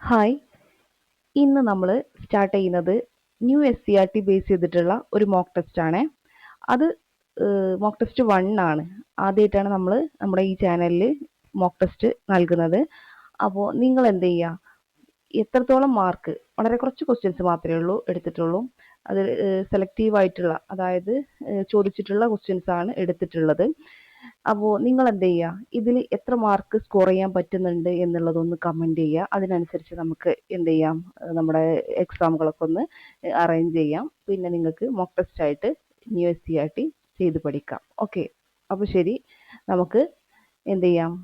Hi, ഇന്ന് നമ്മൾ start ചെയ്യുന്നത് new S C R T base ചെയ്തിട്ടുള്ള ഒരു മോക്ക് ടെസ്റ്റ് ആണ്. അത് മോക്ക് ടെസ്റ്റ് 1 ആണ്. ആദ്യമായിട്ടാണ് നമ്മൾ നമ്മുടെ ഈ ചാനലിൽ മോക്ക് ടെസ്റ്റ് നൽകുന്നത്. അപ്പോൾ നിങ്ങൾ എന്ത് ചെയ്യുക, എത്രത്തോളം മാർക്ക്, വളരെ കുറച്ച് ക്വസ്റ്റ്യൻസ് മാത്രമേ എടുത്തിട്ടുള്ളൂ. അത് സെലക്റ്റീവ് ആയിട്ടുള്ള, അതായത് ചോദിച്ചിട്ടുള്ള ക്വസ്റ്റ്യൻസ് ആണ് എടുത്തിട്ടുള്ളത്. അപ്പോൾ നിങ്ങൾ എന്ത് ചെയ്യുക, ഇതിൽ എത്ര മാർക്ക് സ്കോർ ചെയ്യാൻ പറ്റുന്നുണ്ട് എന്നുള്ളതൊന്ന് കമൻറ്റ് ചെയ്യുക. അതിനനുസരിച്ച് നമുക്ക് എന്ത് ചെയ്യാം, നമ്മുടെ എക്സാമുകളൊക്കെ ഒന്ന് അറേഞ്ച് ചെയ്യാം. പിന്നെ നിങ്ങൾക്ക് മോക്ക് ടെസ്റ്റ് ആയിട്ട് new S C R T ചെയ്ത് പഠിക്കാം. ഓക്കെ, അപ്പോൾ ശരി, നമുക്ക് എന്ത് ചെയ്യാം,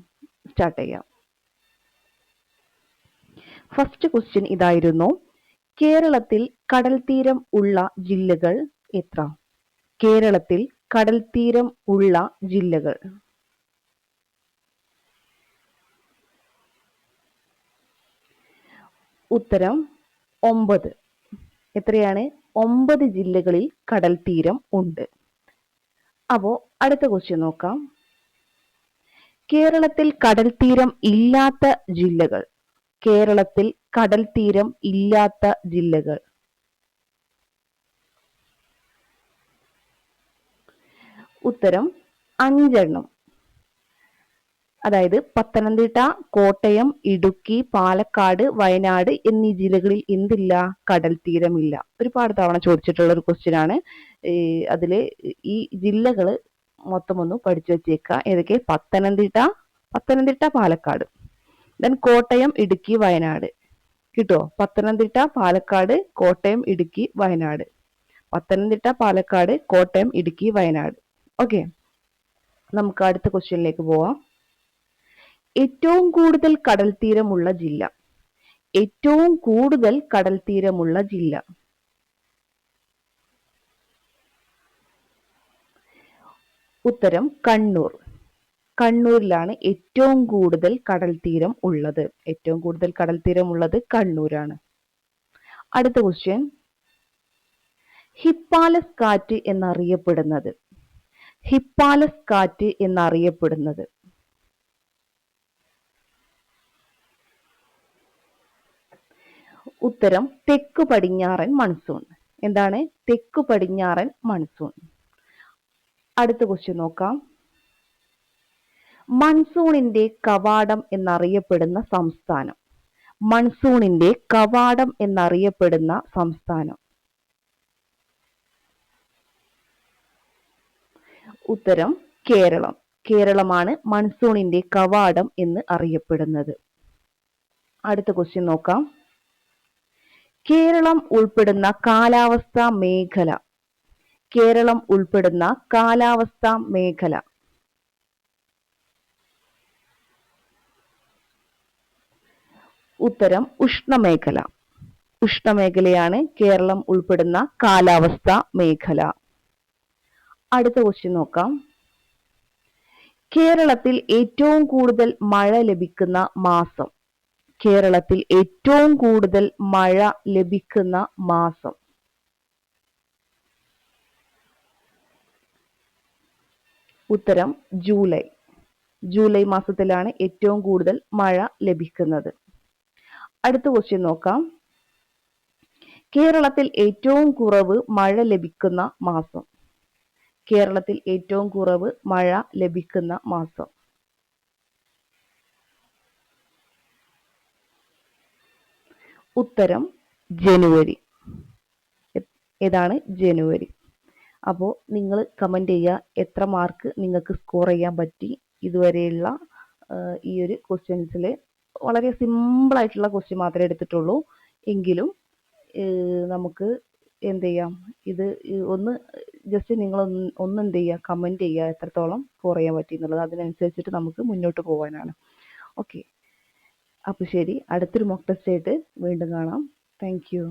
സ്റ്റാർട്ട് ചെയ്യാം. ഫസ്റ്റ് ക്വസ്റ്റ്യൻ ഇതായിരുന്നു: കേരളത്തിൽ കടൽത്തീരം ഉള്ള ജില്ലകൾ എത്ര? കേരളത്തിൽ കടൽത്തീരം ഉള്ള ജില്ലകൾ. ഉത്തരം 9. എത്രയാണ്? 9 ജില്ലകളിൽ കടൽത്തീരം ഉണ്ട്. അപ്പോൾ അടുത്ത ക്വസ്റ്റ്യൻ നോക്കാം. കേരളത്തിൽ കടൽത്തീരം ഇല്ലാത്ത ജില്ലകൾ. കേരളത്തിൽ കടൽത്തീരം ഇല്ലാത്ത ജില്ലകൾ. ഉത്തരം 5 അതായത് പത്തനംതിട്ട, കോട്ടയം, ഇടുക്കി, പാലക്കാട്, വയനാട് എന്നീ ജില്ലകളിൽ എന്തില്ല? കടൽത്തീരമില്ല. ഒരുപാട് തവണ ചോദിച്ചിട്ടുള്ള ഒരു ക്വസ്റ്റ്യൻ ആണ്. അതില് ഈ ജില്ലകൾ മൊത്തം ഒന്ന് പഠിച്ചു വെച്ചേക്കുക. ഏതൊക്കെ? പത്തനംതിട്ട, പാലക്കാട്. ദെൻ കോട്ടയം, ഇടുക്കി, വയനാട്. കിട്ടുമോ? പത്തനംതിട്ട, പാലക്കാട്, കോട്ടയം, ഇടുക്കി, വയനാട്. പത്തനംതിട്ട, പാലക്കാട്, കോട്ടയം, ഇടുക്കി, വയനാട്. ഓക്കെ, നമുക്ക് അടുത്ത ക്വസ്റ്റ്യനിലേക്ക് പോവാം. ഏറ്റവും കൂടുതൽ കടൽത്തീരമുള്ള ജില്ല. ഏറ്റവും കൂടുതൽ കടൽത്തീരമുള്ള ജില്ല. ഉത്തരം കണ്ണൂർ. കണ്ണൂരിലാണ് ഏറ്റവും കൂടുതൽ കടൽത്തീരം ഉള്ളത്. ഏറ്റവും കൂടുതൽ കടൽത്തീരം ഉള്ളത് കണ്ണൂരാണ്. അടുത്ത ക്വസ്റ്റ്യൻ: ഹിപ്പാലസ് കാറ്റ് എന്നറിയപ്പെടുന്നത്. ഹിപ്പാലസ് കാറ്റ് എന്നറിയപ്പെടുന്നത്. ഉത്തരം തെക്കു പടിഞ്ഞാറൻ മൺസൂൺ. എന്താണ്? തെക്കു പടിഞ്ഞാറൻ മൺസൂൺ. അടുത്ത ക്വസ്റ്റ്യൻ നോക്കാം. മൺസൂണിന്റെ കവാടം എന്നറിയപ്പെടുന്ന സംസ്ഥാനം. മൺസൂണിന്റെ കവാടം എന്നറിയപ്പെടുന്ന സംസ്ഥാനം. ഉത്തരം കേരളം. കേരളമാണ് മൺസൂണിന്റെ കവാടം എന്ന് അറിയപ്പെടുന്നത്. അടുത്ത ക്വസ്റ്റ്യൻ നോക്കാം. കേരളം ഉൾപ്പെടുന്ന കാലാവസ്ഥാ മേഖല. കേരളം ഉൾപ്പെടുന്ന കാലാവസ്ഥാ മേഖല. ഉത്തരം ഉഷ്ണമേഖല. ഉഷ്ണമേഖലയാണ് കേരളം ഉൾപ്പെടുന്ന കാലാവസ്ഥാ മേഖല. അടുത്ത ക്വസ്റ്റ്യൻ നോക്കാം. കേരളത്തിൽ ഏറ്റവും കൂടുതൽ മഴ ലഭിക്കുന്ന മാസം. കേരളത്തിൽ ഏറ്റവും കൂടുതൽ മഴ ലഭിക്കുന്ന മാസം. ഉത്തരം ജൂലൈ. ജൂലൈ മാസത്തിലാണ് ഏറ്റവും കൂടുതൽ മഴ ലഭിക്കുന്നത്. അടുത്ത ക്വസ്റ്റ്യൻ നോക്കാം. കേരളത്തിൽ ഏറ്റവും കുറവ് മഴ ലഭിക്കുന്ന മാസം. കേരളത്തിൽ ഏറ്റവും കുറവ് മഴ ലഭിക്കുന്ന മാസം. ഉത്തരം ജനുവരി. ഏതാണ്? ജനുവരി. അപ്പോൾ നിങ്ങൾ കമൻറ്റ് ചെയ്യുക, എത്ര മാർക്ക് നിങ്ങൾക്ക് സ്കോർ ചെയ്യാൻ പറ്റി ഇതുവരെയുള്ള ഈ ഒരു ക്വസ്റ്റ്യൻസിൽ. വളരെ സിമ്പിൾ ആയിട്ടുള്ള ക്വസ്റ്റ്യൻ മാത്രമേ എടുത്തിട്ടുള്ളൂ. എങ്കിലും നമുക്ക് എന്ത് ചെയ്യാം, ഇത് ഒന്ന് ജസ്റ്റ് നിങ്ങൾ ഒന്ന് എന്ത് ചെയ്യുക, കമൻറ്റ് ചെയ്യുക എത്രത്തോളം സ്കോർ ചെയ്യാൻ പറ്റി എന്നുള്ളത്. അതിനനുസരിച്ചിട്ട് നമുക്ക് മുന്നോട്ട് പോകാനാണ്. ഓക്കെ, അപ്പോൾ ശരി, അടുത്തൊരു മോക്ക് ടെസ്റ്റ് ആയിട്ട് വീണ്ടും കാണാം. Thank you.